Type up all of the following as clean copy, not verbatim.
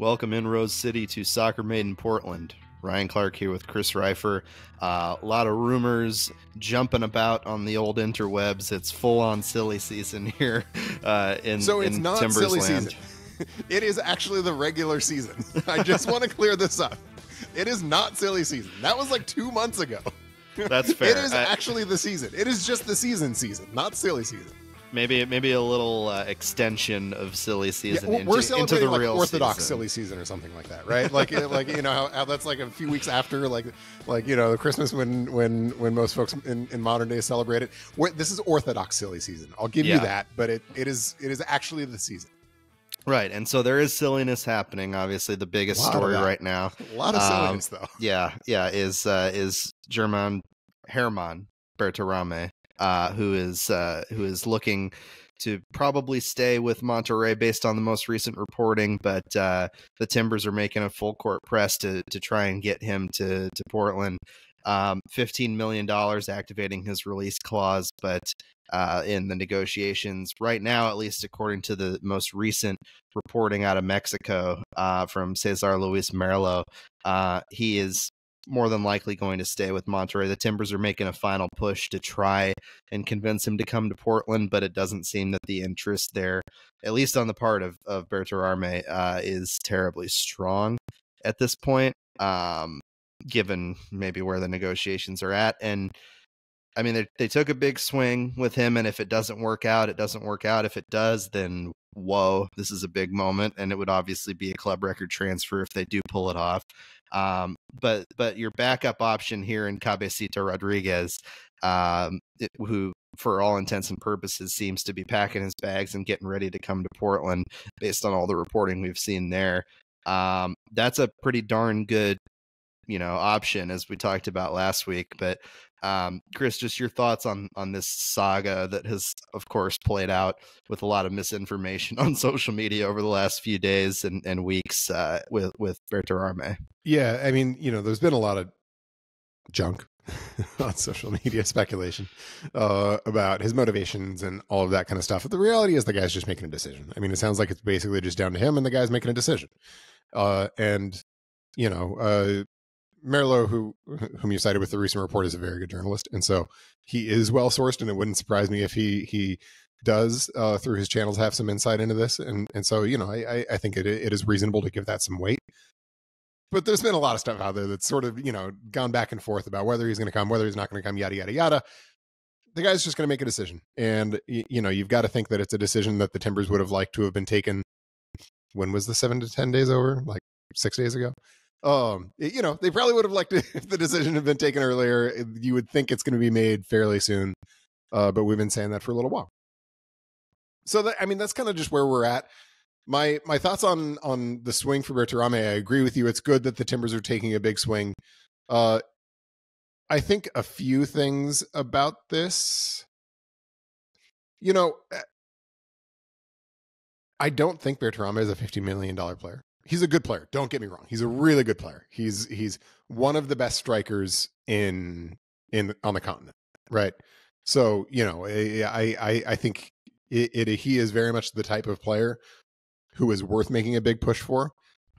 Welcome in Rose City to Soccer Made in Portland. Ryan Clarke here with Chris Rifer. A lot of rumors jumping about on the old interwebs. It's full-on silly season here in not Timbers silly land. Season. It is actually the regular season. I just want to clear this up. It is not silly season. That was like 2 months ago. That's fair. It is actually the season. It is just the season, not silly season. Maybe a little extension of silly season we're into the like real Orthodox season. Silly season or something like that, right? Like you know how that's like a few weeks after like you know Christmas when most folks in modern days celebrate it. This is Orthodox silly season. I'll give you that, but it is actually the season. Right, and so there is silliness happening. Obviously, the biggest story right now. A lot of silliness, though. Yeah, is Germán Berterame, who is looking to probably stay with Monterrey based on the most recent reporting, but the Timbers are making a full court press to try and get him to Portland. $15 million activating his release clause, but in the negotiations right now, at least according to the most recent reporting out of Mexico from Cesar Luis Merlo, he is more than likely going to stay with Monterrey. The Timbers are making a final push to try and convince him to come to Portland, but it doesn't seem that the interest there, at least on the part of Berterame, is terribly strong at this point, given maybe where the negotiations are at. And I mean, they took a big swing with him, and if it doesn't work out, it doesn't work out. If it does, then whoa, this is a big moment, and it would obviously be a club record transfer if they do pull it off. But your backup option here in Cabecita Rodríguez, who for all intents and purposes seems to be packing his bags and getting ready to come to Portland based on all the reporting we've seen there. That's a pretty darn good, option, as we talked about last week. But Chris, just your thoughts on this saga that has, of course, played out with a lot of misinformation on social media over the last few days and weeks with Berterame. Yeah, I mean, there's been a lot of junk on social media, speculation about his motivations and all of that kind of stuff. But the reality is the guy's just making a decision. I mean, it sounds like it's basically just down to him and the guy's making a decision. Merlo, whom you cited with the recent report, is a very good journalist, and so he is well sourced, and it wouldn't surprise me if he does through his channels have some insight into this, and so I think it is reasonable to give that some weight. But there's been a lot of stuff out there that's sort of gone back and forth about whether he's going to come, whether he's not going to come, yada yada yada. The guy's just going to make a decision, and you've got to think that it's a decision that the Timbers would have liked to have been taken. When was the 7 to 10 days over? Like 6 days ago. They probably would have liked it if the decision had been taken earlier. You would think it's going to be made fairly soon, but we've been saying that for a little while. So that's kind of just where we're at. My thoughts on the swing for Berterame, I agree with you. It's good that the Timbers are taking a big swing. I think a few things about this. I don't think Berterame is a $50 million player. He's a good player. Don't get me wrong. He's a really good player. He's one of the best strikers on the continent, right? So I think he is very much the type of player who is worth making a big push for.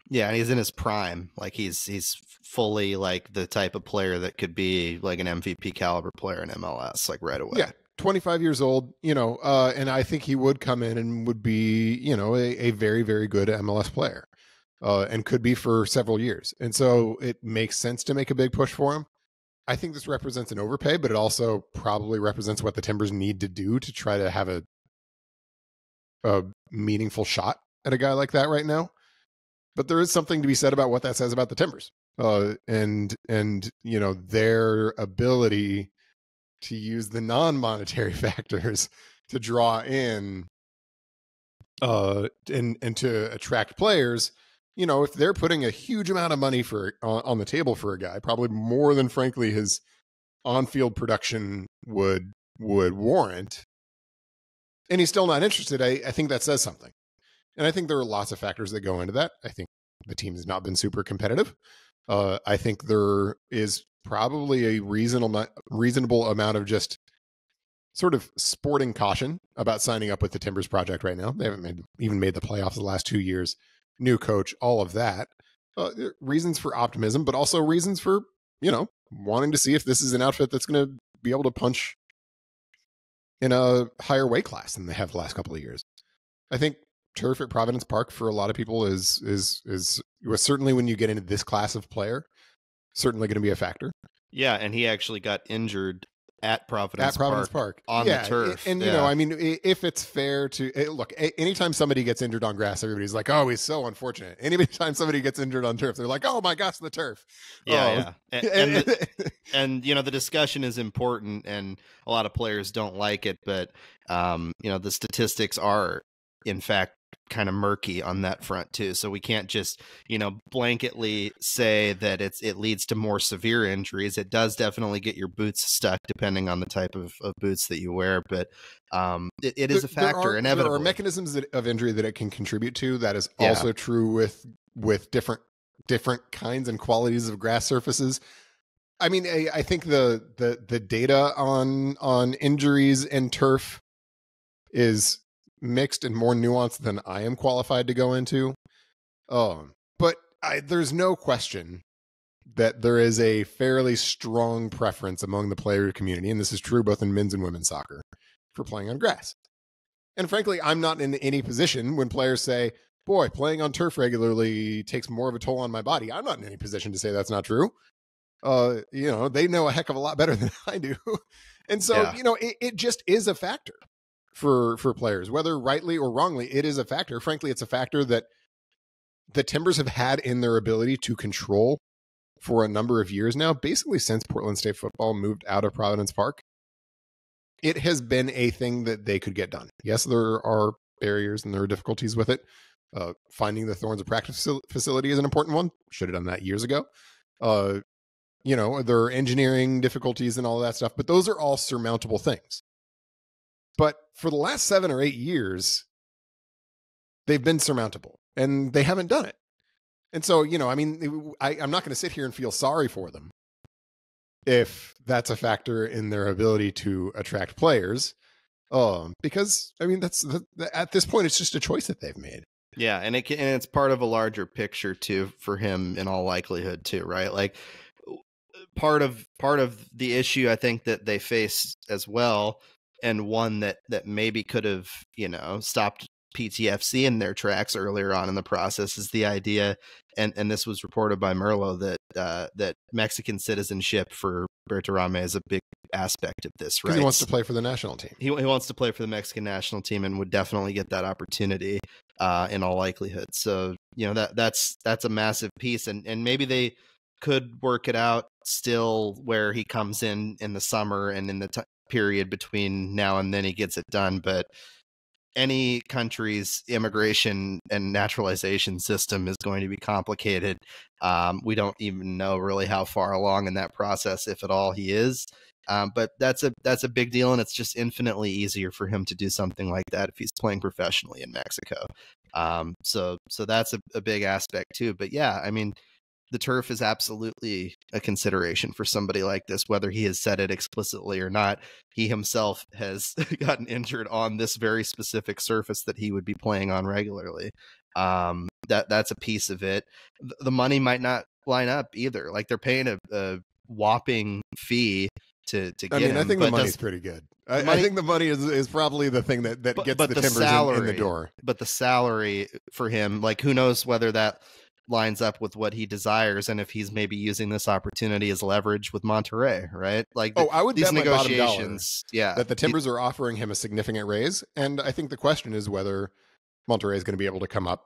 Yeah, and he's in his prime. Like he's fully like the type of player that could be like an MVP caliber player in MLS, like right away. Yeah. 25 years old, and I think he would come in and would be, a very, very good MLS player. And could be for several years. And so it makes sense to make a big push for him. I think this represents an overpay, but it also probably represents what the Timbers need to do to try to have a meaningful shot at a guy like that right now. But there is something to be said about what that says about the Timbers. And their ability to use the non-monetary factors to draw in and to attract players. If they're putting a huge amount of money on the table for a guy, probably more than frankly his on-field production would warrant, and he's still not interested, I think that says something. And I think there are lots of factors that go into that. I think the team has not been super competitive. I think there is probably a reasonable amount of just sort of sporting caution about signing up with the Timbers project right now. They haven't even made the playoffs the last 2 years. new coach, all of that. Reasons for optimism, but also reasons for, wanting to see if this is an outfit that's going to be able to punch in a higher weight class than they have the last couple of years. I think turf at Providence Park for a lot of people is certainly, when you get into this class of player, certainly going to be a factor. Yeah, and he actually got injured at Providence Park on the turf. And, if it's fair to look, anytime somebody gets injured on grass, everybody's like, oh, he's so unfortunate. Anytime somebody gets injured on turf, they're like, oh my gosh, the turf. Yeah. And the discussion is important, and a lot of players don't like it, but the statistics are in fact kind of murky on that front too. So we can't just, blanketly say that it leads to more severe injuries. It does definitely get your boots stuck depending on the type of boots that you wear, but it is a factor inevitably. There are mechanisms of injury that it can contribute to. That is also true with different kinds and qualities of grass surfaces. I mean, I think the data on injuries in turf is mixed and more nuanced than I am qualified to go into. But there's no question that there is a fairly strong preference among the player community, and this is true both in men's and women's soccer, for playing on grass. And frankly, I'm not in any position when players say, boy, playing on turf regularly takes more of a toll on my body. I'm not in any position to say that's not true. They know a heck of a lot better than I do. And so, it just is a factor for players, whether rightly or wrongly. It is a factor. Frankly, it's a factor that the Timbers have had in their ability to control for a number of years now, basically since Portland State football moved out of Providence Park. It has been a thing that they could get done. Yes, there are barriers and there are difficulties with it. Finding the Thorns a practice facility is an important one. Should have done that years ago. There are engineering difficulties and all that stuff, but those are all surmountable things. But for the last 7 or 8 years, they've been surmountable, and they haven't done it. And so, I'm not going to sit here and feel sorry for them if that's a factor in their ability to attract players, because that's at this point, it's just a choice that they've made. Yeah, and it's part of a larger picture too for him in all likelihood too, right? Like part of the issue I think that they face as well, and one that maybe could have, stopped PTFC in their tracks earlier on in the process, is the idea, and this was reported by Merlo, that Mexican citizenship for Berterame is a big aspect of this, right? He wants to play for the national team. He wants to play for the Mexican national team and would definitely get that opportunity in all likelihood. So, that's a massive piece, and maybe they could work it out still where he comes in the summer and in the period between now and then he gets it done. But any country's immigration and naturalization system is going to be complicated. We don't even know really how far along in that process, if at all, he is. But that's a big deal, and it's just infinitely easier for him to do something like that if he's playing professionally in Mexico. So that's a big aspect too. But yeah, I mean, the turf is absolutely a consideration for somebody like this, whether he has said it explicitly or not. He himself has gotten injured on this very specific surface that he would be playing on regularly. That's a piece of it. The money might not line up either. Like, they're paying a whopping fee to get him. I think the money's pretty good. I think the money is probably the thing that gets the Timbers in the door. But the salary for him, like, who knows whether that lines up with what he desires, and if he's maybe using this opportunity as leverage with Monterrey, right? Like, I would these bet negotiations, that the Timbers are offering him a significant raise, and I think the question is whether Monterrey is going to be able to come up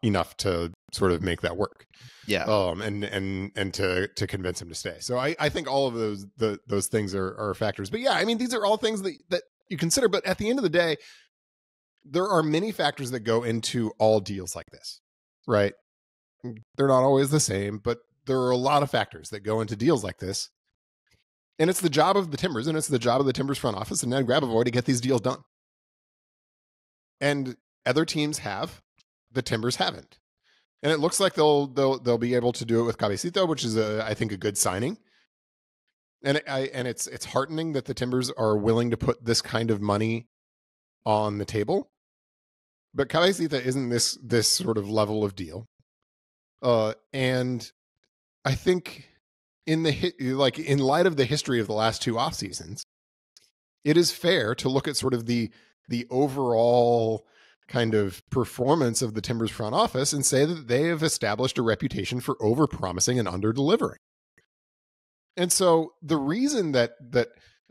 enough to sort of make that work. Yeah. And to convince him to stay. So I think all of those things are factors. But yeah, I mean, these are all things that you consider. But at the end of the day, there are many factors that go into all deals like this, right? They're not always the same, but there are a lot of factors that go into deals like this. And it's the job of the Timbers, and it's the job of the Timbers front office and Ned Grabavoy to get these deals done. And other teams have, the Timbers haven't. And it looks like they'll be able to do it with Cabecita, which is I think a good signing. And it's heartening that the Timbers are willing to put this kind of money on the table. But Cabecita isn't this sort of level of deal. And I think in light of the history of the last two off seasons, it is fair to look at sort of the overall kind of performance of the Timbers front office and say that they have established a reputation for over-promising and under-delivering. And so the reason that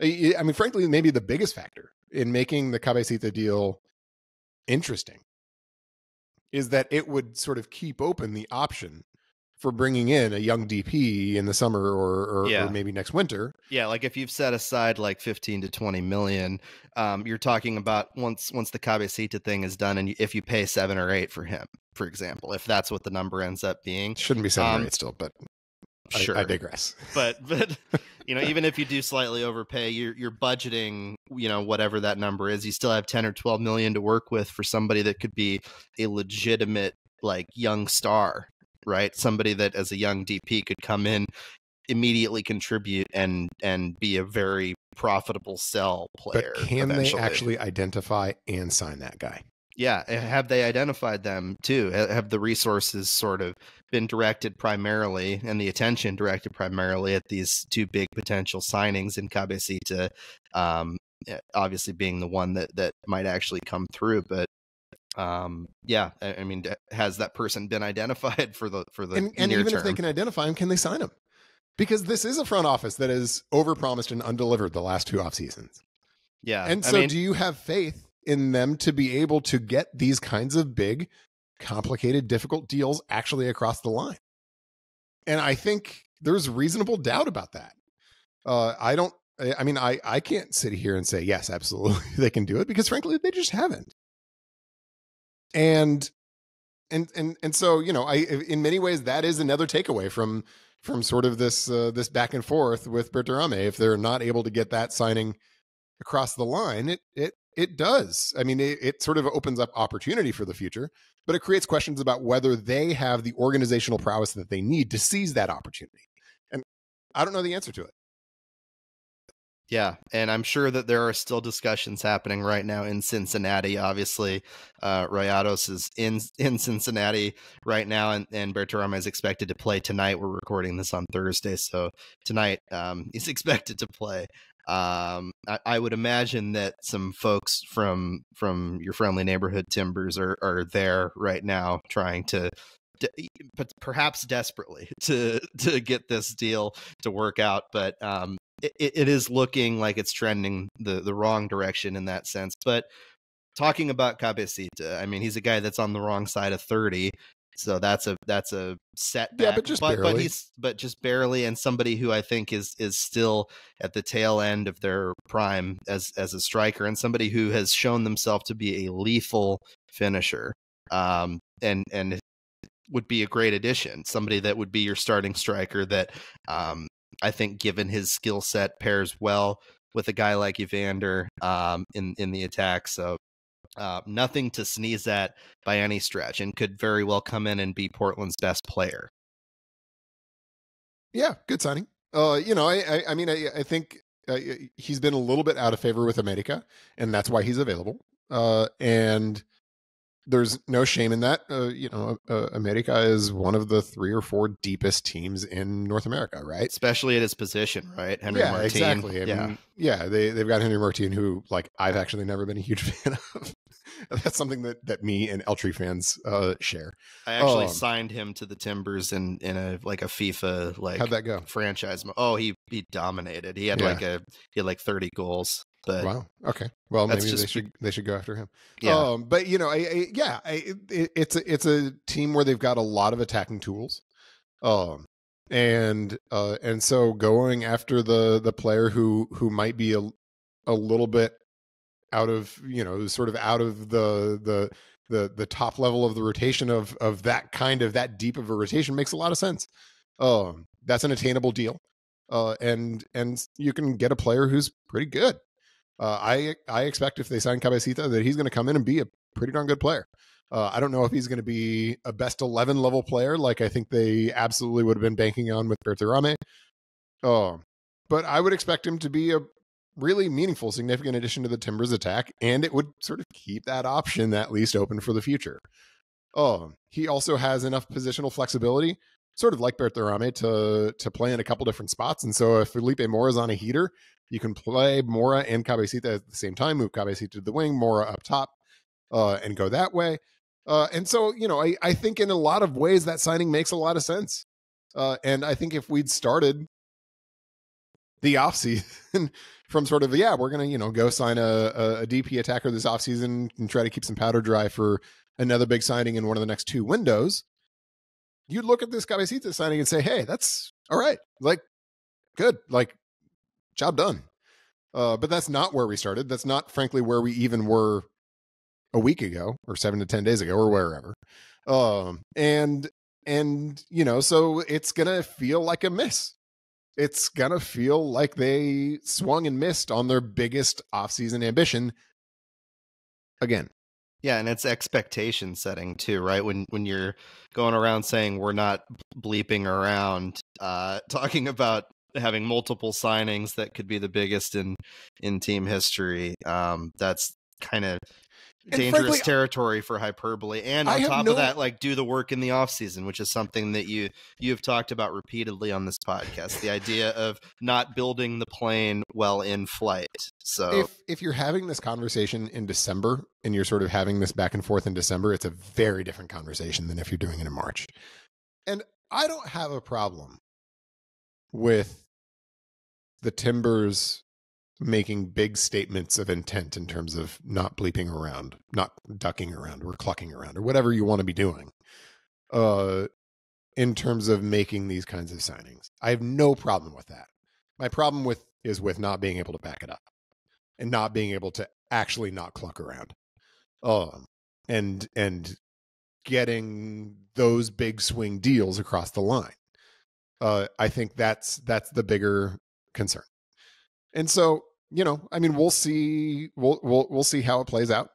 I mean, frankly, maybe the biggest factor in making the Cabecita deal interesting is that it would sort of keep open the option for bringing in a young DP in the summer or maybe next winter. Yeah, like if you've set aside like 15 to 20 million, you're talking about once the Cabecita thing is done, and if you pay 7 or 8 for him, for example, if that's what the number ends up being. Shouldn't be 7 or 8 still, but sure. I digress. But even if you do slightly overpay, you're budgeting, whatever that number is, you still have 10 or 12 million to work with for somebody that could be a legitimate like young star, right? Somebody that as a young DP could come in, immediately contribute and be a very profitable sell player. But can they actually identify and sign that guy? Yeah. Have they identified them too? Have the resources sort of been directed primarily and the attention directed primarily at these two big potential signings in Cabecita, obviously being the one that might actually come through, but yeah, I mean, has that person been identified for the and near even term? If they can identify him, can they sign him? Because this is a front office that has overpromised and undelivered the last two off seasons. Yeah. And so do you have faith in them to be able to get these kinds of big, complicated, difficult deals actually across the line? And I think there's reasonable doubt about that. I can't sit here and say, yes, absolutely, they can do it, because frankly, they just haven't. And so, in many ways, that is another takeaway from sort of this back and forth with Berterame. If they're not able to get that signing across the line, it does. I mean, it sort of opens up opportunity for the future, but it creates questions about whether they have the organizational prowess that they need to seize that opportunity. And I don't know the answer to it. Yeah, and I'm sure that there are still discussions happening right now in Cincinnati. Obviously, Rayados is in Cincinnati right now, and Berterame is expected to play tonight. We're recording this on Thursday, so tonight he's expected to play. I would imagine that some folks from your friendly neighborhood Timbers are there right now trying to, but perhaps desperately to get this deal to work out. But it is looking like it's trending the wrong direction in that sense. But talking about Cabecita, I mean, he's a guy that's on the wrong side of 30. So that's a setback. Yeah, but just barely. But just barely, and somebody who I think is still at the tail end of their prime as a striker, and somebody who has shown themselves to be a lethal finisher. And would be a great addition. Somebody that would be your starting striker that I think, given his skill set, pairs well with a guy like Evander in the attack. So nothing to sneeze at by any stretch, and could very well come in and be Portland's best player. Yeah, good signing. I think he's been a little bit out of favor with America, and that's why he's available. And there's no shame in that. America is one of the 3 or 4 deepest teams in North America, right? Especially at his position, right? Henry Martin. Exactly. I mean, they've got Henry Martin, who, like, I've actually never been a huge fan of. That's something that me and Eltree fans share. I actually signed him to the Timbers in a FIFA how'd that go? Franchise. Oh, he dominated. He had like 30 goals. But wow. Okay. Well, maybe they should go after him. Yeah. But it's a team where they've got a lot of attacking tools. And so going after the player who might be a little bit out of, sort of out of the top level of the rotation of that deep of a rotation makes a lot of sense. That's an attainable deal. And you can get a player who's pretty good. I expect if they sign Cabecita that he's going to come in and be a pretty darn good player. I don't know if he's going to be a best 11 level player like I think they absolutely would have been banking on with Berterame. But I would expect him to be a really meaningful, significant addition to the Timbers attack, and it would sort of keep that option at least open for the future. He also has enough positional flexibility, sort of like Berterame, to play in a couple different spots. And so if Felipe Mora is on a heater, you can play Mora and Cabecita at the same time, move Cabecita to the wing, Mora up top, and go that way. And so, I think in a lot of ways that signing makes a lot of sense. And I think if we'd started the offseason from sort of, we're going to, go sign a DP attacker this offseason and try to keep some powder dry for another big signing in one of the next 2 windows, you'd look at this Cabecita signing and say, hey, that's all right. Like, good. Like, job done. But that's not where we started. That's not, frankly, where we even were a week ago or 7 to 10 days ago or wherever. And so it's going to feel like a miss. It's going to feel like they swung and missed on their biggest offseason ambition again. Yeah, and it's expectation setting too, right? When you're going around saying we're not bleeping around, talking about having multiple signings that could be the biggest in team history, that's kind of dangerous frankly, territory for hyperbole. And on top of that, like, do the work in the offseason, which is something that you've talked about repeatedly on this podcast, the idea of not building the plane while in flight. So if you're having this conversation in December and you're sort of having this back and forth in December, it's a very different conversation than if you're doing it in March. And I don't have a problem with the Timbers making big statements of intent in terms of not bleeping around, not ducking around or clucking around or whatever you want to be doing in terms of making these kinds of signings. I have no problem with that. My problem is with not being able to back it up and not being able to actually not cluck around and getting those big swing deals across the line. I think that's the bigger concern. And so, we'll see. We'll see how it plays out.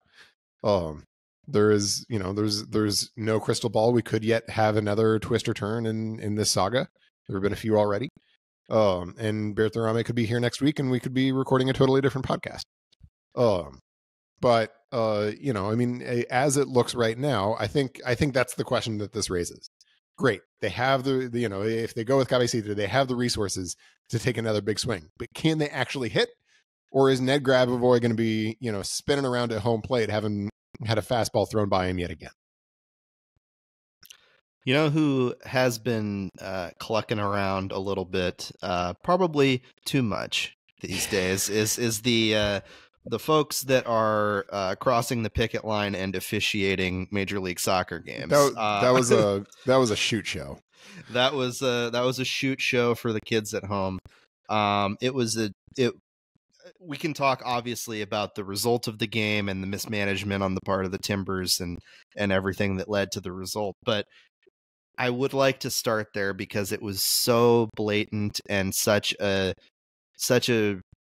There's no crystal ball. We could yet have another twist or turn in this saga. There have been a few already. And Berterame could be here next week, and we could be recording a totally different podcast. But as it looks right now, I think that's the question that this raises. Great, they have if they go with Cabecita, they have the resources to take another big swing, but can they actually hit? Or is Ned Grabavoy going to be, spinning around at home plate, having had a fastball thrown by him yet again? You know who has been clucking around a little bit, probably too much these days, is the folks that are crossing the picket line and officiating Major League Soccer games. That was a shoot show. That was a shoot show for the kids at home. We can talk obviously about the result of the game and the mismanagement on the part of the Timbers and everything that led to the result, but I would like to start there because it was so blatant and such a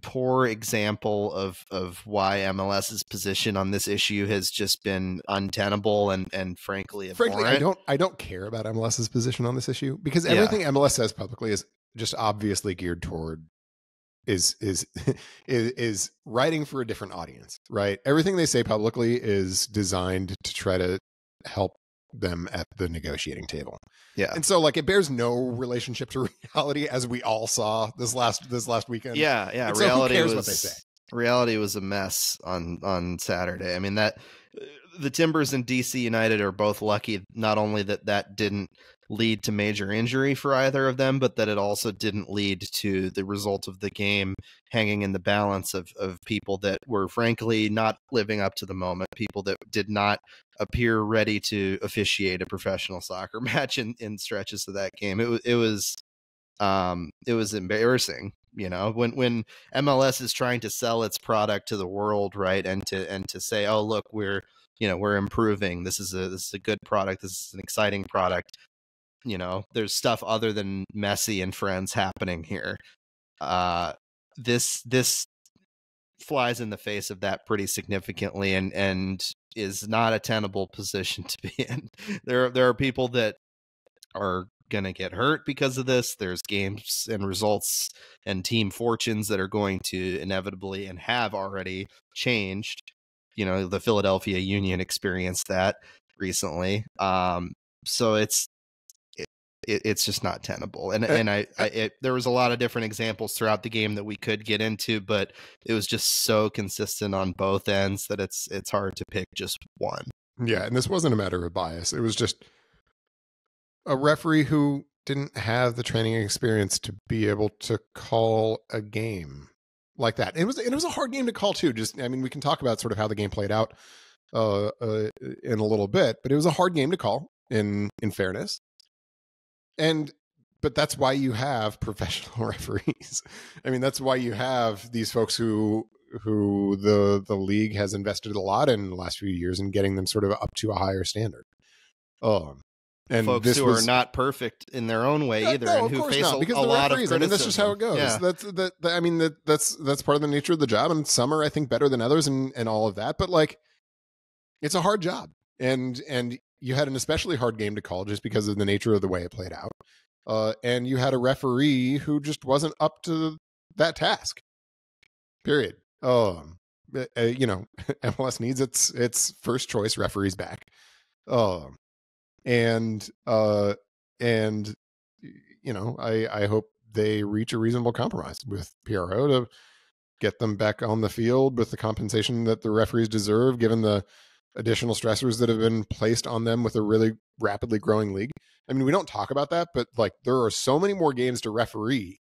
poor example of why MLS's position on this issue has just been untenable and frankly abhorrent. I don't care about MLS's position on this issue because everything MLS says publicly is just obviously geared toward is writing for a different audience, right? Everything they say publicly is designed to try to help them at the negotiating table. Yeah. And so it bears no relationship to reality, as we all saw this last weekend. Yeah. And reality so who cares what they say. Reality was a mess on Saturday. I mean, that the Timbers and DC United are both lucky not only that didn't lead to major injury for either of them, but that it also didn't lead to the result of the game hanging in the balance of people that were frankly not living up to the moment, people that did not appear ready to officiate a professional soccer match in stretches of that game. It was embarrassing, when MLS is trying to sell its product to the world, right? And to say, oh, look, we're improving. This is a good product. This is an exciting product. There's stuff other than Messi and friends happening here. This flies in the face of that pretty significantly and is not a tenable position to be in. There are people that are going to get hurt because of this. There's games and results and team fortunes that are going to inevitably and have already changed. You know, the Philadelphia Union experienced that recently. So it's just not tenable. And there was a lot of different examples throughout the game that we could get into, but it was just so consistent on both ends that it's hard to pick just one. Yeah, and this wasn't a matter of bias. It was just a referee who didn't have the training experience to be able to call a game like that. It was a hard game to call too. We can talk about sort of how the game played out in a little bit, but it was a hard game to call in fairness. But that's why you have professional referees. I mean, that's why you have these folks who the league has invested a lot in the last few years in getting them sort of up to a higher standard. And folks who are not perfect in their own way either, and who face a lot of criticism. I mean, that's just how it goes. Yeah. That's part of the nature of the job, and some are, I think, better than others, and all of that. But like, it's a hard job, and you had an especially hard game to call just because of the nature of the way it played out. And you had a referee who just wasn't up to that task. Period. MLS needs its first choice referees back. And I hope they reach a reasonable compromise with PRO to get them back on the field with the compensation that the referees deserve, given the additional stressors that have been placed on them with a really rapidly growing league. I mean, we don't talk about that, but like, there are so many more games to referee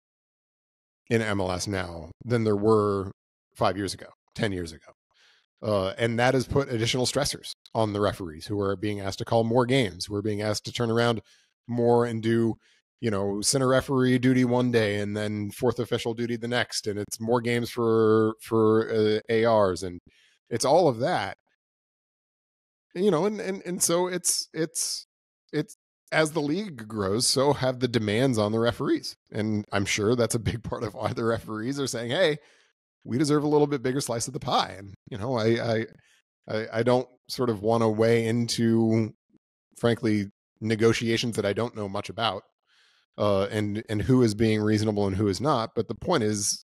in MLS now than there were 5 years ago, 10 years ago. And that has put additional stressors on the referees who are being asked to call more games, who are being asked to turn around more and do, center referee duty one day and then fourth official duty the next. And it's more games for ARs. And it's all of that, and so it's as the league grows, so have the demands on the referees. And I'm sure that's a big part of why the referees are saying, hey, we deserve a little bit bigger slice of the pie. And, I don't sort of want to weigh into, frankly, negotiations that I don't know much about, and who is being reasonable and who is not. But the point is,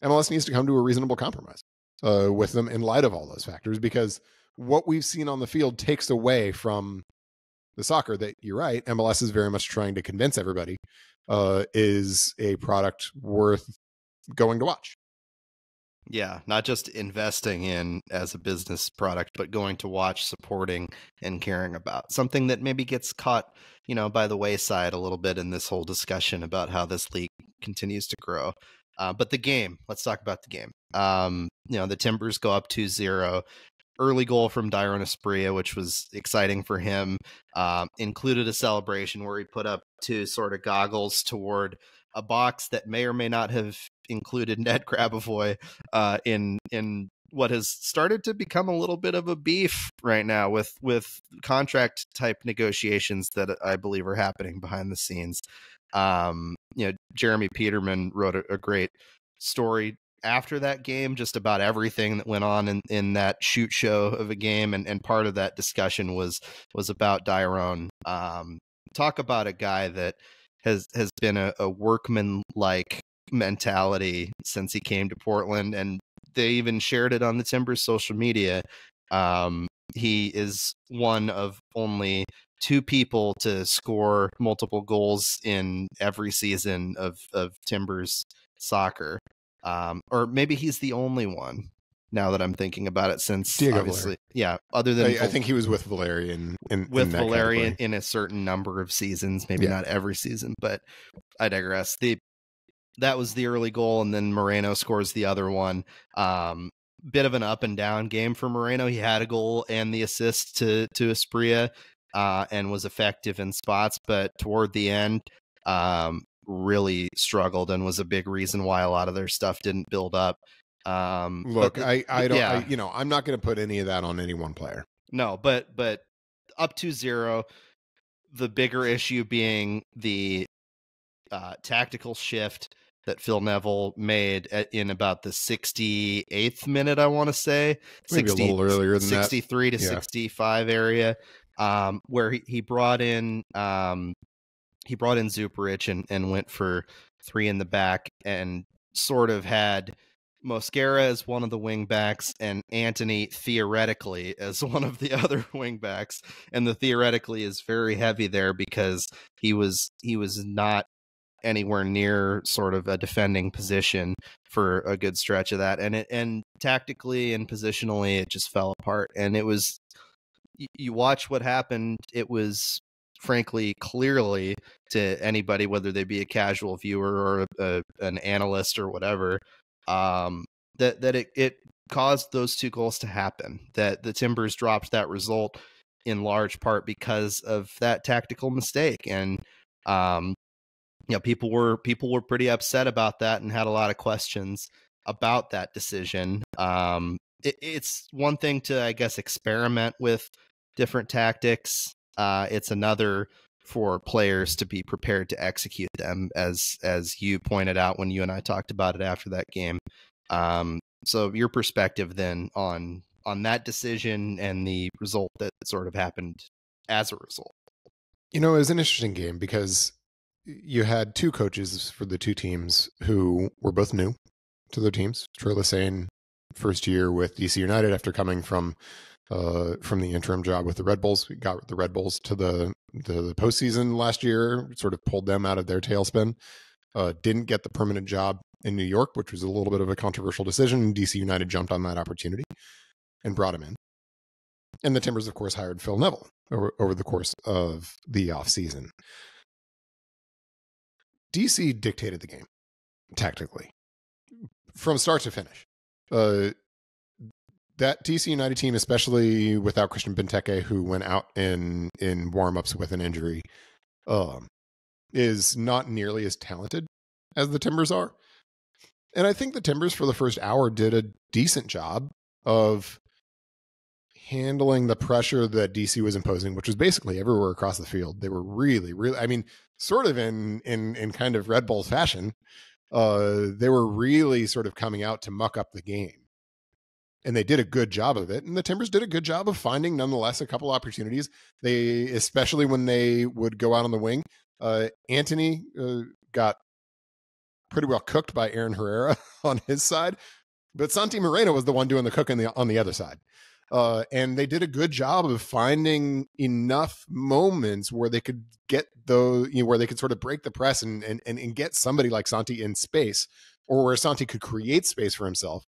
MLS needs to come to a reasonable compromise with them in light of all those factors, because what we've seen on the field takes away from the soccer that, you're right, MLS is very much trying to convince everybody is a product worth going to watch. Yeah, not just investing in as a business product, but going to watch, supporting, and caring about. Something that maybe gets caught, by the wayside a little bit in this whole discussion about how this league continues to grow. But the game, let's talk about the game. The Timbers go up 2-0. Early goal from Dairon Asprilla, which was exciting for him, included a celebration where he put up two sort of goggles toward a box that may or may not have included Ned Grabavoy in what has started to become a little bit of a beef right now with contract type negotiations that I believe are happening behind the scenes. Jeremy Peterman wrote a great story after that game, just about everything that went on in that shoot show of a game. And part of that discussion was about Dairon. Talk about a guy that has been a workman-like mentality since he came to Portland. And they even shared it on the Timbers social media. He is one of only two people to score multiple goals in every season of Timbers soccer. Or maybe he's the only one, now that I'm thinking about it, since Diego obviously, Valeri. Yeah, other than I think he was with Valeri in Valeri in a certain number of seasons, maybe not every season, but I digress. That was the early goal, and then Moreno scores the other one. Bit of an up and down game for Moreno. He had a goal and the assist to Asprilla, and was effective in spots, but toward the end, really struggled and was a big reason why a lot of their stuff didn't build up. Look, I don't, I'm not going to put any of that on any one player. No, but up 2-0, the bigger issue being the tactical shift that Phil Neville made in about the 68th minute, I want to say. Maybe 60, a little earlier than 63 that. To 65 area, where he brought in he brought in Zuperich and went for 3 in the back, and sort of had Mosquera as one of the wing backs and Anthony theoretically as one of the other wing backs. And the theoretically is very heavy there because he was not anywhere near sort of a defending position for a good stretch of that. And tactically and positionally, it just fell apart. And it was, you watch what happened. It was frankly, clearly to anybody, whether they be a casual viewer or an analyst or whatever, that it caused those 2 goals to happen, that the Timbers dropped that result in large part because of that tactical mistake. And, people were pretty upset about that and had a lot of questions about that decision. It's one thing to, I guess, experiment with different tactics. It's another for players to be prepared to execute them, as you pointed out when you and I talked about it after that game. So your perspective then on that decision and the result that sort of happened as a result. It was an interesting game because you had 2 coaches for the 2 teams who were both new to their teams. Troy Lesesne, first year with DC United after coming from the interim job with the Red Bulls. We got the Red Bulls to the postseason last year, sort of pulled them out of their tailspin. Didn't get the permanent job in New York, which was a little bit of a controversial decision. DC United jumped on that opportunity and brought him in. And the Timbers, of course, hired Phil Neville over the course of the offseason. DC dictated the game tactically from start to finish. That DC United team, especially without Christian Benteke, who went out in warm-ups with an injury, is not nearly as talented as the Timbers are. And I think the Timbers for the first hour did a decent job of handling the pressure that DC was imposing, which was basically everywhere across the field. They were really, sort of in kind of Red Bulls fashion. They were really sort of coming out to muck up the game. And they did a good job of it. And the Timbers did a good job of finding, nonetheless, a couple opportunities. They, especially when they would go out on the wing, Anthony got pretty well cooked by Aaron Herrera on his side. But Santi Moreno was the one doing the cooking on the other side. And they did a good job of finding enough moments where they could get where they could sort of break the press and get somebody like Santi in space, or where Santi could create space for himself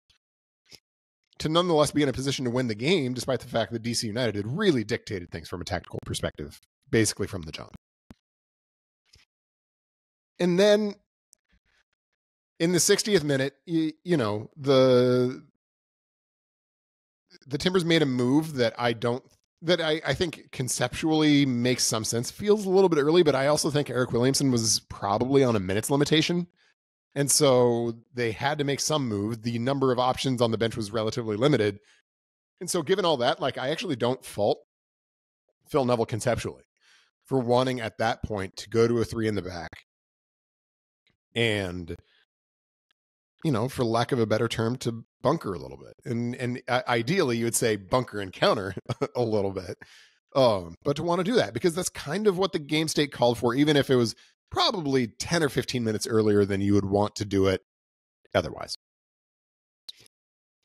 to nonetheless be in a position to win the game, despite the fact that DC United had really dictated things from a tactical perspective, basically from the jump. And then in the 60th minute, the Timbers made a move that I think conceptually makes some sense. Feels a little bit early, but I also think Eric Williamson was probably on a minutes limitation. And so they had to make some move. The number of options on the bench was relatively limited. And so given all that, I actually don't fault Phil Neville conceptually for wanting at that point to go to a 3 in the back. And, for lack of a better term, to bunker a little bit. And ideally, you would say bunker and counter a little bit. But to want to do that, because that's kind of what the game state called for, even if it was probably 10 or 15 minutes earlier than you would want to do it otherwise.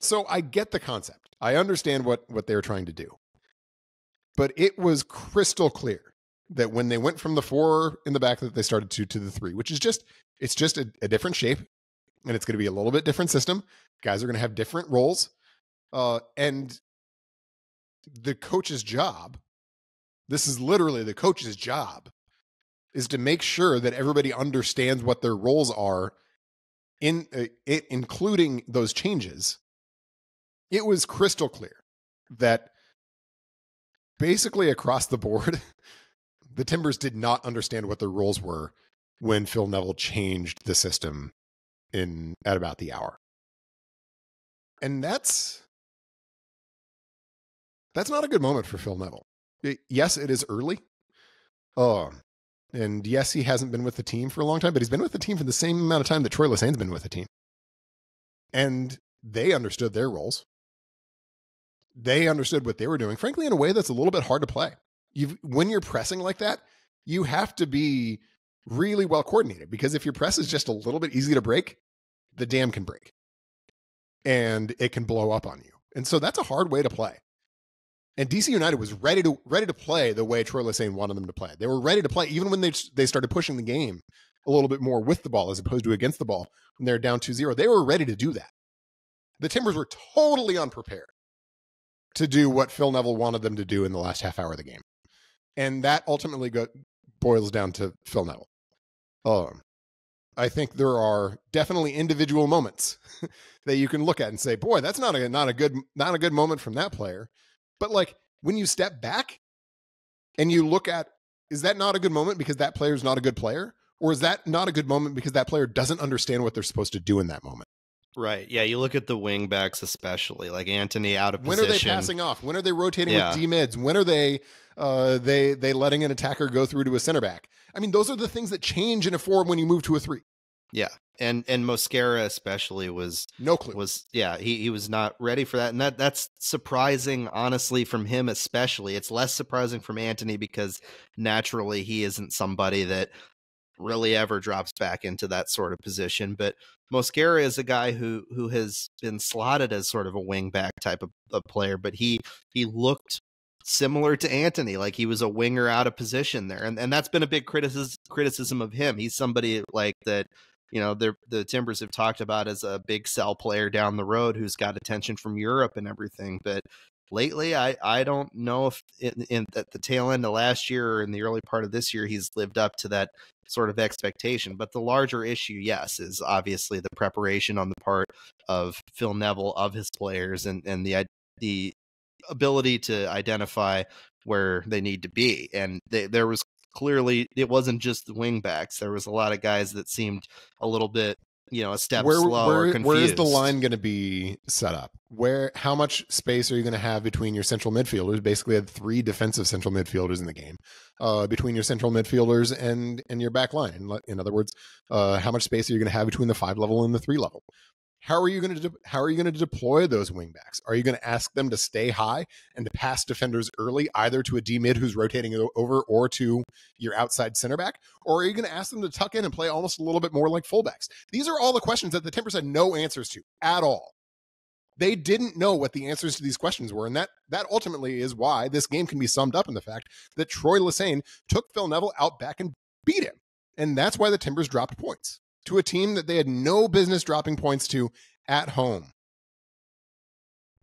So I get the concept. I understand what they're trying to do. But it was crystal clear that when they went from the 4 in the back that they started to the 3, which is just a different shape, and it's going to be a little bit different system. Guys are going to have different roles. And the coach's job, this is literally the coach's job, is to make sure that everybody understands what their roles are, including those changes. It was crystal clear that basically across the board, the Timbers did not understand what their roles were when Phil Neville changed the system at about the hour. And that's not a good moment for Phil Neville. Yes, it is early. And yes, he hasn't been with the team for a long time, but he's been with the team for the same amount of time that Troy Lesesne's been with the team. And they understood their roles. They understood what they were doing, frankly, in a way that's a little bit hard to play. When you're pressing like that, you have to be really well coordinated, because if your press is just a little bit easy to break, the dam can break and it can blow up on you. And so that's a hard way to play. And DC United was ready to play the way Troy Lesesne wanted them to play. They were ready to play even when they started pushing the game a little bit more with the ball as opposed to against the ball when they're down 2-0. They were ready to do that. The Timbers were totally unprepared to do what Phil Neville wanted them to do in the last half hour of the game. And that ultimately boils down to Phil Neville. I think there are definitely individual moments that you can look at and say, boy, that's not a good moment from that player. But like when you step back and you look at, is that not a good moment because that player is not a good player? Or is that not a good moment because that player doesn't understand what they're supposed to do in that moment? Right. Yeah. You look at the wing backs, especially like Anthony out of position. When are they passing off? When are they rotating with D mids? When are they letting an attacker go through to a center back? I mean, those are the things that change in a 4 when you move to a 3. Yeah. And Mosquera especially was no clue. He was not ready for that. And that's surprising, honestly, from him especially. It's less surprising from Anthony because naturally he isn't somebody that really ever drops back into that sort of position. But Mosquera is a guy who has been slotted as sort of a wing back type of player, but he looked similar to Anthony, like he was a winger out of position there. And that's been a big criticism of him. He's somebody like that, you know, the Timbers have talked about as a big sell player down the road who's got attention from Europe and everything. But lately, I don't know if at the tail end of last year or in the early part of this year, he's lived up to that sort of expectation. But the larger issue, yes, is obviously the preparation on the part of Phil Neville of his players and the ability to identify where they need to be. And there was clearly, it wasn't just the wing backs. There was a lot of guys that seemed a little bit, you know, a step slow or confused. Where is the line going to be set up? How much space are you going to have between your central midfielders? Basically had 3 defensive central midfielders in the game, between your central midfielders and your back line. In other words, how much space are you going to have between the 5 level and the 3 level? How are you going to deploy those wingbacks? Are you going to ask them to stay high and to pass defenders early, either to a D mid who's rotating over or to your outside center back? Or are you going to ask them to tuck in and play almost a little bit more like fullbacks? These are all the questions that the Timbers had no answers to at all. They didn't know what the answers to these questions were, and that ultimately is why this game can be summed up in the fact that Troy Lesesne took Phil Neville out back and beat him. And that's why the Timbers dropped points to a team that they had no business dropping points to at home.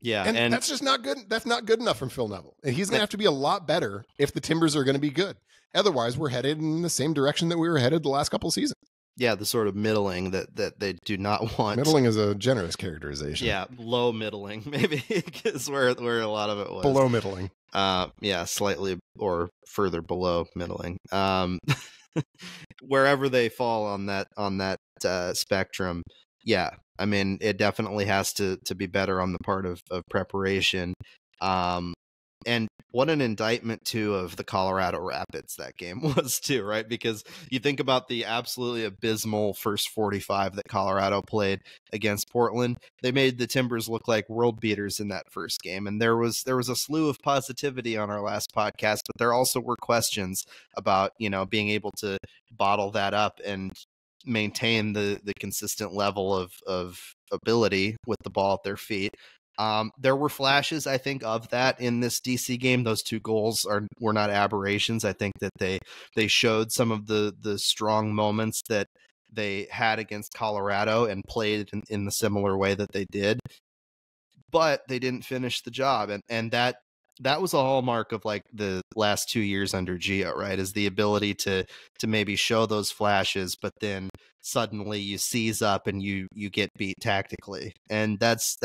Yeah, and that's just not good. That's not good enough from Phil Neville. And he's going to have to be a lot better if the Timbers are going to be good. Otherwise, we're headed in the same direction that we were headed the last couple of seasons. Yeah, the sort of middling that they do not want. Middling is a generous characterization. Yeah, low middling maybe is where a lot of it was. Below middling. Yeah, slightly or further below middling. Wherever they fall on that spectrum, yeah, I mean, it definitely has to be better on the part of preparation. And what an indictment, too, of the Colorado Rapids that game was, too, right? Because you think about the absolutely abysmal first 45 that Colorado played against Portland. They made the Timbers look like world beaters in that first game. And there was a slew of positivity on our last podcast, but there also were questions about, you know, being able to bottle that up and maintain the consistent level of ability with the ball at their feet. There were flashes, I think, of that in this DC game. Those 2 goals were not aberrations. I think that they showed some of the strong moments that they had against Colorado and played in the similar way that they did. But they didn't finish the job, and that was a hallmark of like the last 2 years under Gio, right? Is the ability to maybe show those flashes, but then suddenly you seize up and you get beat tactically. And that's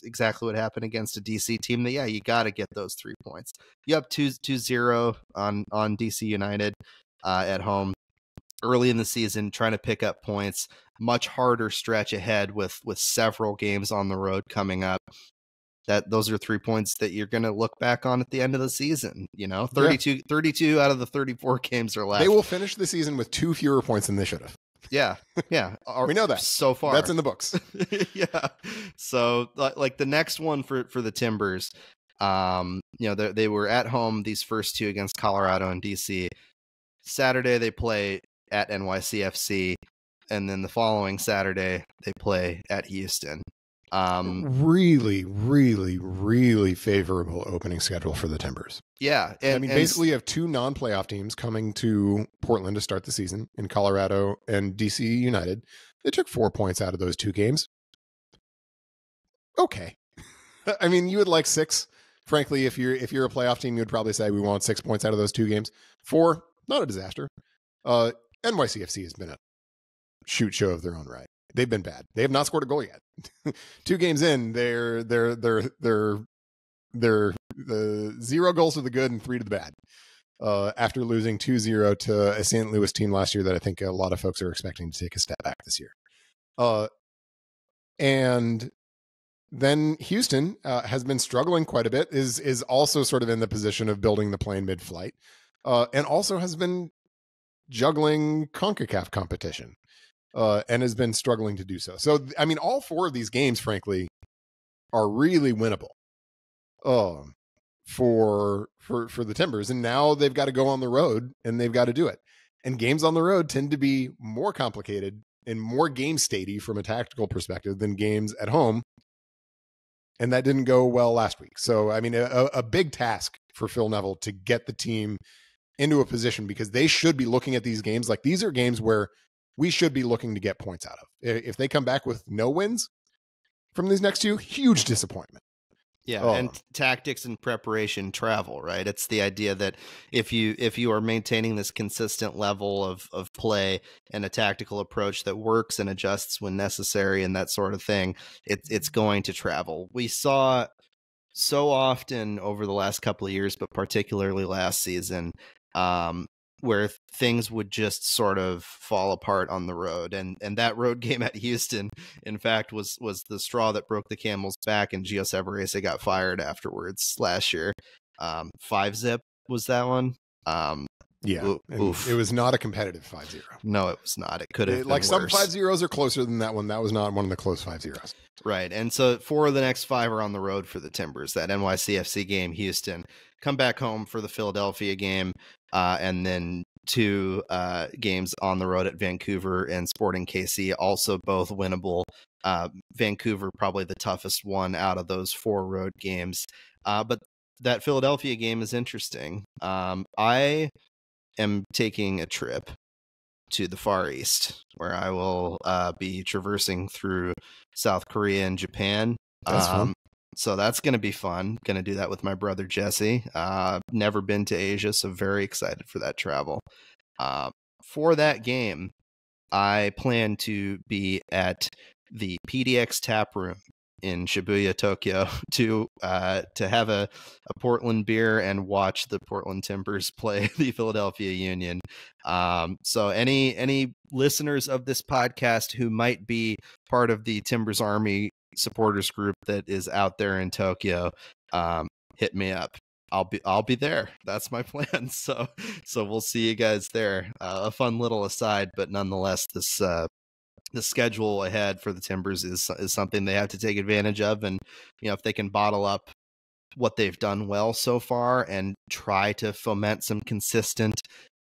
exactly what happened against a DC team that, yeah, you got to get those 3 points. You up 2-0 on DC United at home early in the season, trying to pick up points, much harder stretch ahead with several games on the road coming up. Those are 3 points that you're going to look back on at the end of the season. You know, 32 out of the 34 games are left. They will finish the season with 2 fewer points than they should have. Yeah. We know that so far. That's in the books. Yeah. So like the next one for the Timbers, you know, they were at home these first 2 against Colorado and DC. Saturday they play at NYCFC, and then the following Saturday they play at Houston. Really, really, really favorable opening schedule for the Timbers. Yeah. Basically you have two non-playoff teams coming to Portland to start the season in Colorado and DC United. They took 4 points out of those two games. Okay. I mean, you would like 6. Frankly, if you're a playoff team, you would probably say we want 6 points out of those two games. 4, not a disaster. NYCFC has been a shoot show of their own right. They've been bad. They have not scored a goal yet. 2 games in, they're 0 goals to the good and 3 to the bad. After losing 2-0 to a St. Louis team last year that I think a lot of folks are expecting to take a step back this year. And then Houston has been struggling quite a bit, is also sort of in the position of building the plane mid-flight, and also has been juggling CONCACAF competition, and has been struggling to do so. So, I mean, all 4 of these games, frankly, are really winnable for the Timbers. And now they've got to go on the road, and they've got to do it. And games on the road tend to be more complicated and more game statey from a tactical perspective than games at home. And that didn't go well last week. So, I mean, a big task for Phil Neville to get the team into a position, because they should be looking at these games like these are games where we should be looking to get points out of. If they come back with no wins from these next 2, huge disappointment. Yeah, and tactics and preparation travel, right? It's the idea that if you are maintaining this consistent level of play and a tactical approach that works and adjusts when necessary and that sort of thing, it's going to travel. We saw so often over the last couple of years, but particularly last season, where things would just sort of fall apart on the road. And that road game at Houston, in fact, was the straw that broke the camel's back, and Gio Savarese got fired afterwards last year. 5-0 was that one. Yeah, it was not a competitive 5-0. No, it was not. It could have been like some worse. 5-0s are closer than that one. That was not one of the close 5-0s. Right. And so 4 of the next 5 are on the road for the Timbers. That NYCFC game, Houston, come back home for the Philadelphia game, and then 2 games on the road at Vancouver and Sporting KC, also both winnable. Vancouver probably the toughest one out of those 4 road games. But that Philadelphia game is interesting. I am taking a trip to the Far East, where I will be traversing through South Korea and Japan. That's fun. So that's going to be fun. Going to do that with my brother, Jesse. Never been to Asia, so very excited for that travel. For that game, I plan to be at the PDX Tap Room in Shibuya, Tokyo, to have a Portland beer and watch the Portland Timbers play the Philadelphia Union. So any listeners of this podcast who might be part of the Timbers Army supporters group that is out there in Tokyo, hit me up. I'll be there. That's my plan. So we'll see you guys there. A fun little aside, but nonetheless, the schedule ahead for the Timbers is something they have to take advantage of. And, if they can bottle up what they've done well so far and try to foment some consistent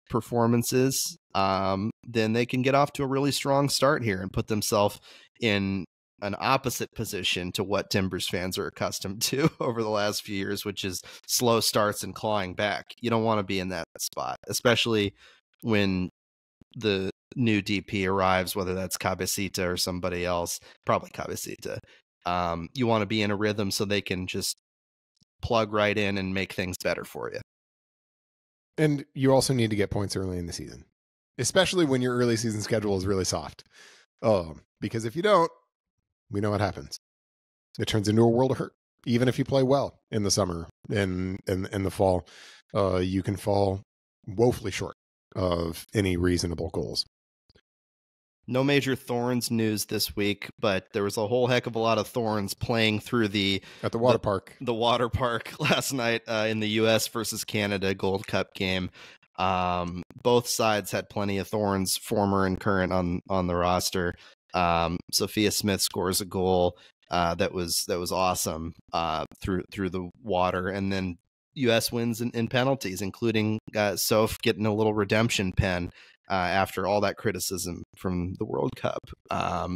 performances, then they can get off to a really strong start here and put themselves in an opposite position to what Timbers fans are accustomed to over the last few years, which is slow starts and clawing back. You don't want to be in that spot, especially when the new DP arrives, whether that's Cabecita or somebody else, probably Cabecita. You want to be in a rhythm so they can just plug right in and make things better for you. And you also need to get points early in the season, especially when your early season schedule is really soft. Because if you don't, we know what happens. It turns into a world of hurt. Even if you play well in the summer and in the fall, you can fall woefully short of any reasonable goals. No major Thorns news this week, but there was a whole heck of a lot of Thorns playing through at the water park. The water park last night in the U.S. versus Canada Gold Cup game. Both sides had plenty of Thorns, former and current, on the roster. Sophia Smith scores a goal that was awesome through the water, and then U.S. wins in penalties, including Soph getting a little redemption pen after all that criticism from the World Cup.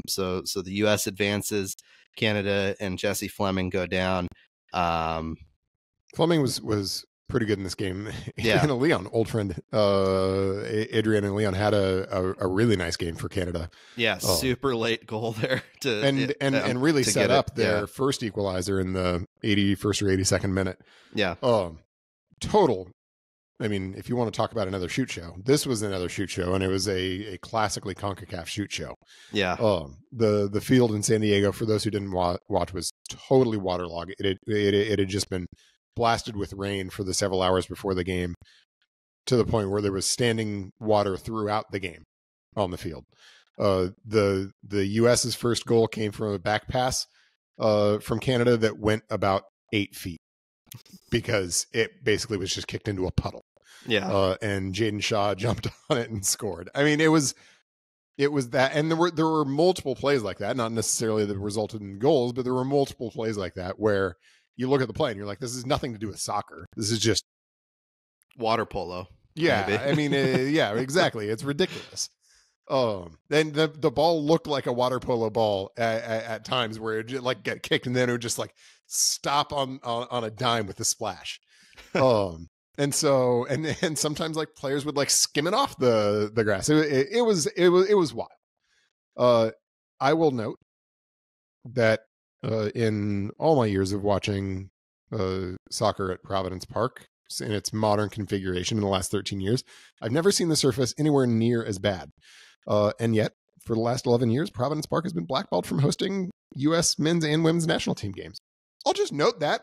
So the U.S. advances. Canada and Jesse Fleming go down. Fleming was pretty good in this game. Yeah. Adrian and Leon, old friend, Adrian and Leon had a really nice game for Canada. Yeah, super late goal there and really set up their first equalizer in the 81st or 82nd minute. Yeah. Total. I mean, if you want to talk about another shoot show, this was another shoot show, and it was a classically CONCACAF shoot show. Yeah. The field in San Diego, for those who didn't watch, was totally waterlogged. It had just been blasted with rain for the several hours before the game, to the point where there was standing water throughout the game on the field. The U.S.'s first goal came from a back pass from Canada that went about 8 feet, because it basically was just kicked into a puddle. Yeah. And Jaden Shaw jumped on it and scored. I mean, it was that, and there were multiple plays like that, not necessarily that resulted in goals, but there were multiple plays like that where you look at the play and you're like, this is nothing to do with soccer. This is just water polo. Yeah. Maybe. I mean, yeah, exactly. It's ridiculous. And the ball looked like a water polo ball at times, where it just like get kicked and then it would just like stop on a dime with the splash. And so and sometimes like players would like skim it off the grass. It was wild. I will note that in all my years of watching soccer at Providence Park in its modern configuration in the last 13 years, I've never seen the surface anywhere near as bad. And yet, for the last 11 years, Providence Park has been blackballed from hosting U.S. men's and women's national team games. I'll just note that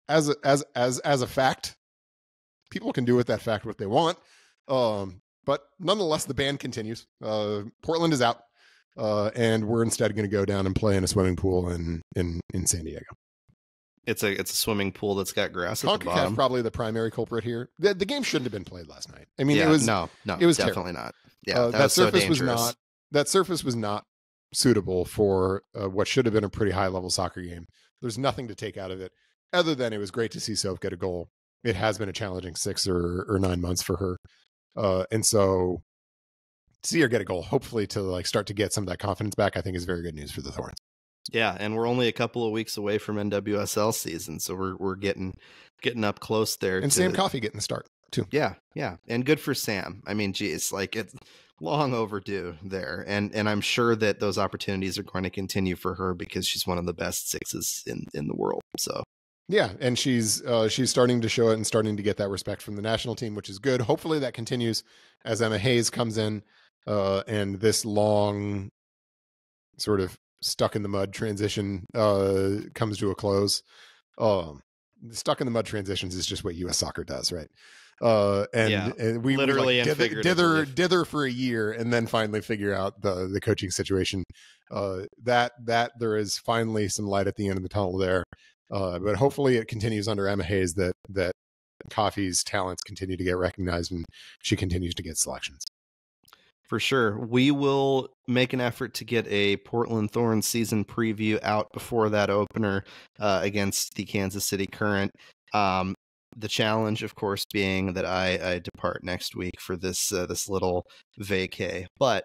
as a fact. People can do with that fact what they want. But nonetheless, the ban continues. Portland is out. And we're instead going to go down and play in a swimming pool in San Diego. It's a swimming pool that's got grass at the bottom. Probably the primary culprit here. The game shouldn't have been played last night. I mean, yeah, it was definitely terrible. not. Yeah, that surface so was not suitable for what should have been a pretty high level soccer game. There's nothing to take out of it other than it was great to see Soph get a goal. It has been a challenging 6 or 9 months for her. And so to see her get a goal, hopefully to like start to get some of that confidence back, I think is very good news for the Thorns. Yeah, and we're only a couple of weeks away from NWSL season, so we're getting up close there. And Sam Coffey getting the start too. Yeah, and good for Sam. I mean, geez, like it's long overdue there, and I'm sure that those opportunities are going to continue for her because she's one of the best sixes in the world. So yeah, and she's starting to show it and starting to get that respect from the national team, which is good. Hopefully that continues as Emma Hayes comes in, and this long sort of stuck in the mud transition comes to a close. Stuck in the mud transitions is just what U.S. soccer does, right? And we literally like dither for a year and then finally figure out the coaching situation. That there is finally some light at the end of the tunnel there. But hopefully it continues under Emma Hayes that Coffey's talents continue to get recognized and she continues to get selections. For sure. We will make an effort to get a Portland Thorns season preview out before that opener against the Kansas City Current. The challenge, of course, being that I depart next week for this little vacay. But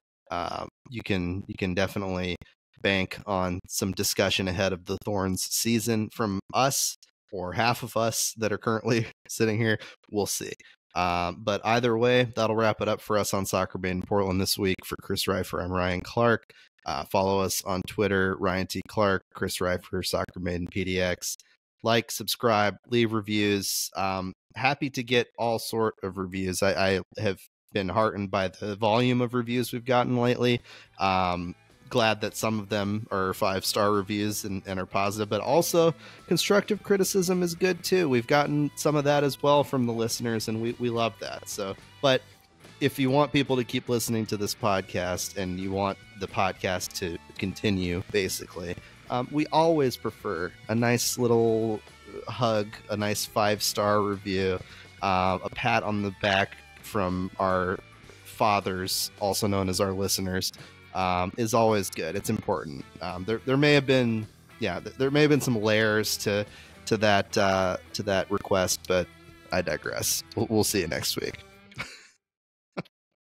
you can definitely bank on some discussion ahead of the Thorns season from us, or half of us that are currently sitting here. We'll see. But either way, that'll wrap it up for us on Soccer Made in Portland this week. For Chris Rifer, I'm Ryan Clarke. Follow us on Twitter, Ryan T. Clarke, Chris Rifer, Soccer Made in PDX. Like, subscribe, leave reviews. Happy to get all sort of reviews. I have been heartened by the volume of reviews we've gotten lately. Glad that some of them are 5-star reviews and are positive, but also constructive criticism is good too. We've gotten some of that as well from the listeners, and we love that. So, but if you want people to keep listening to this podcast and you want the podcast to continue, basically, we always prefer a nice little hug, a nice 5-star review, a pat on the back from our fathers, also known as our listeners. Is always good. It's important. There may have been some layers to that request, but I digress. We'll see you next week.